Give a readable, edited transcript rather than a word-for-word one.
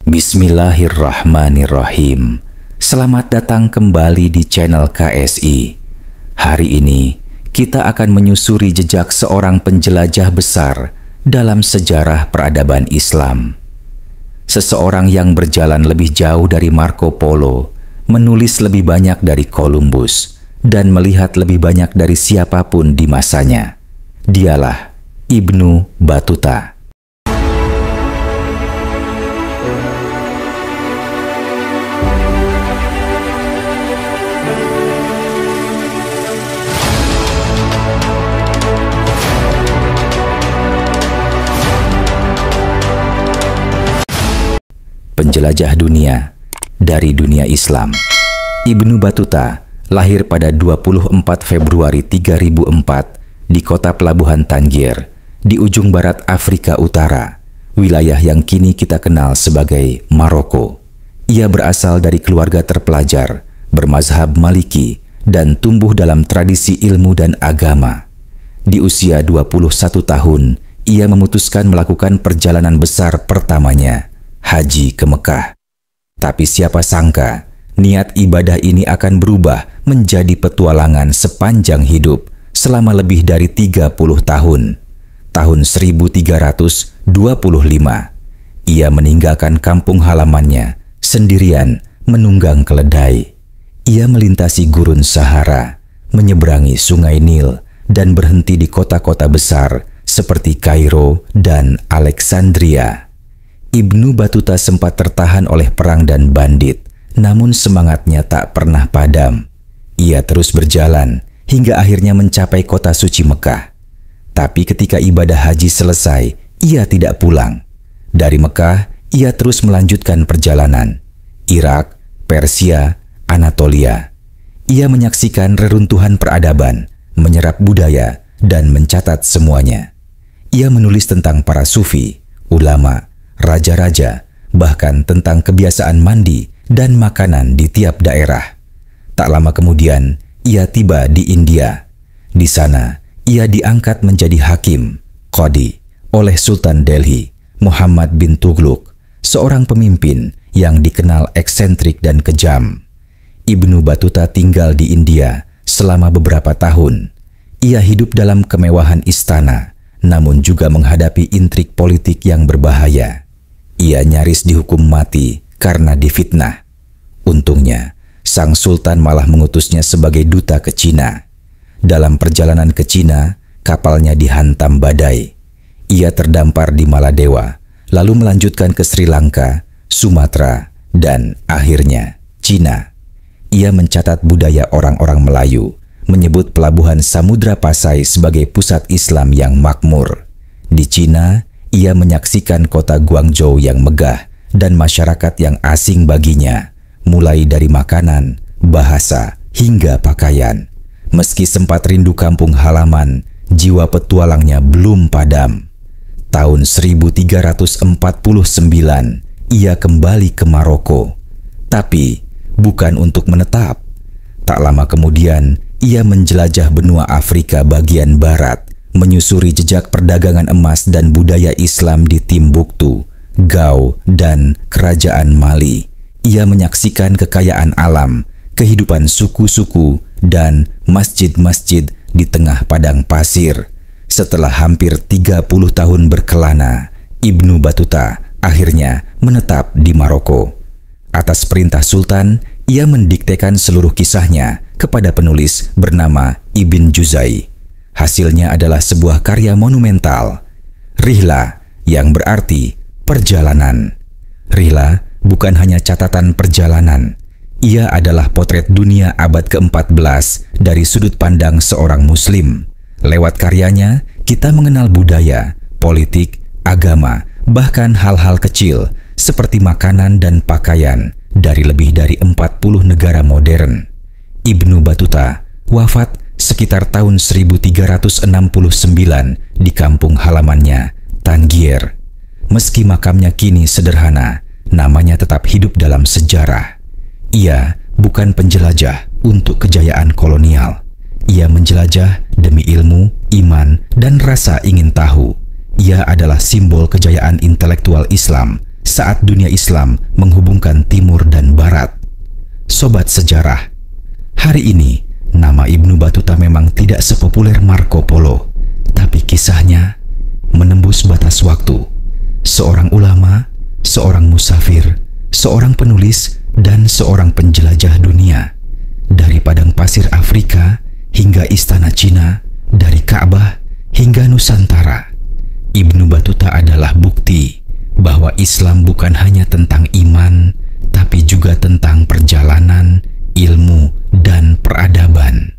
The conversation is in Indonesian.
Bismillahirrahmanirrahim. Selamat datang kembali di channel KSI. Hari ini kita akan menyusuri jejak seorang penjelajah besar dalam sejarah peradaban Islam. Seseorang yang berjalan lebih jauh dari Marco Polo, menulis lebih banyak dari Columbus, dan melihat lebih banyak dari siapapun di masanya. Dialah Ibnu Battuta. Penjelajah dunia dari dunia Islam. Ibnu Battuta lahir pada 24 Februari 3004 di kota pelabuhan Tangier di ujung barat Afrika Utara, wilayah yang kini kita kenal sebagai Maroko. Ia berasal dari keluarga terpelajar, bermazhab Maliki, dan tumbuh dalam tradisi ilmu dan agama. Di usia 21 tahun, ia memutuskan melakukan perjalanan besar pertamanya, haji ke Mekah. Tapi siapa sangka, niat ibadah ini akan berubah menjadi petualangan sepanjang hidup selama lebih dari 30 tahun. Tahun 1325, ia meninggalkan kampung halamannya sendirian menunggang keledai. Ia melintasi gurun Sahara, menyeberangi sungai Nil, dan berhenti di kota-kota besar seperti Kairo dan Alexandria. Ibnu Battuta sempat tertahan oleh perang dan bandit, namun semangatnya tak pernah padam. Ia terus berjalan hingga akhirnya mencapai kota suci Mekah. Tapi ketika ibadah haji selesai, ia tidak pulang. Dari Mekah, ia terus melanjutkan perjalanan. Irak, Persia, Anatolia. Ia menyaksikan reruntuhan peradaban, menyerap budaya, dan mencatat semuanya. Ia menulis tentang para sufi, ulama, raja-raja, bahkan tentang kebiasaan mandi dan makanan di tiap daerah. Tak lama kemudian, ia tiba di India. Di sana, ia diangkat menjadi hakim, qadi, oleh Sultan Delhi, Muhammad bin Tughluk, seorang pemimpin yang dikenal eksentrik dan kejam. Ibnu Battuta tinggal di India selama beberapa tahun. Ia hidup dalam kemewahan istana, namun juga menghadapi intrik politik yang berbahaya. Ia nyaris dihukum mati karena difitnah. Untungnya, sang sultan malah mengutusnya sebagai duta ke Cina. Dalam perjalanan ke Cina, kapalnya dihantam badai. Ia terdampar di Maladewa, lalu melanjutkan ke Sri Lanka, Sumatera, dan akhirnya Cina. Ia mencatat budaya orang-orang Melayu, menyebut pelabuhan Samudra Pasai sebagai pusat Islam yang makmur. Di Cina, ia menyaksikan kota Guangzhou yang megah dan masyarakat yang asing baginya, mulai dari makanan, bahasa, hingga pakaian. Meski sempat rindu kampung halaman, jiwa petualangnya belum padam. Tahun 1349, ia kembali ke Maroko. Tapi bukan untuk menetap. Tak lama kemudian, ia menjelajah benua Afrika bagian barat, menyusuri jejak perdagangan emas dan budaya Islam di Timbuktu, Gao, dan Kerajaan Mali. Ia menyaksikan kekayaan alam, kehidupan suku-suku, dan masjid-masjid di tengah padang pasir. Setelah hampir 30 tahun berkelana, Ibnu Battuta akhirnya menetap di Maroko. Atas perintah Sultan, ia mendiktekan seluruh kisahnya kepada penulis bernama Ibn Juzai. Hasilnya adalah sebuah karya monumental, Rihla, yang berarti perjalanan. Rihla bukan hanya catatan perjalanan, ia adalah potret dunia abad ke-14 dari sudut pandang seorang Muslim. Lewat karyanya, kita mengenal budaya, politik, agama, bahkan hal-hal kecil seperti makanan dan pakaian dari lebih dari 40 negara modern. Ibnu Battuta wafat sekitar tahun 1369 di kampung halamannya, Tangier. Meski makamnya kini sederhana, namanya tetap hidup dalam sejarah. Ia bukan penjelajah untuk kejayaan kolonial. Ia menjelajah demi ilmu, iman, dan rasa ingin tahu. Ia adalah simbol kejayaan intelektual Islam saat dunia Islam menghubungkan timur dan barat. Sobat sejarah, hari ini nama Ibnu Battuta memang tidak sepopuler Marco Polo, tapi kisahnya menembus batas waktu. Seorang ulama, seorang musafir, seorang penulis, dan seorang penjelajah dunia. Dari padang pasir Afrika hingga istana Cina, dari Ka'bah hingga Nusantara, Ibnu Battuta adalah bukti bahwa Islam bukan hanya tentang iman, tapi juga tentang perjalanan, ilmu, dan peradaban.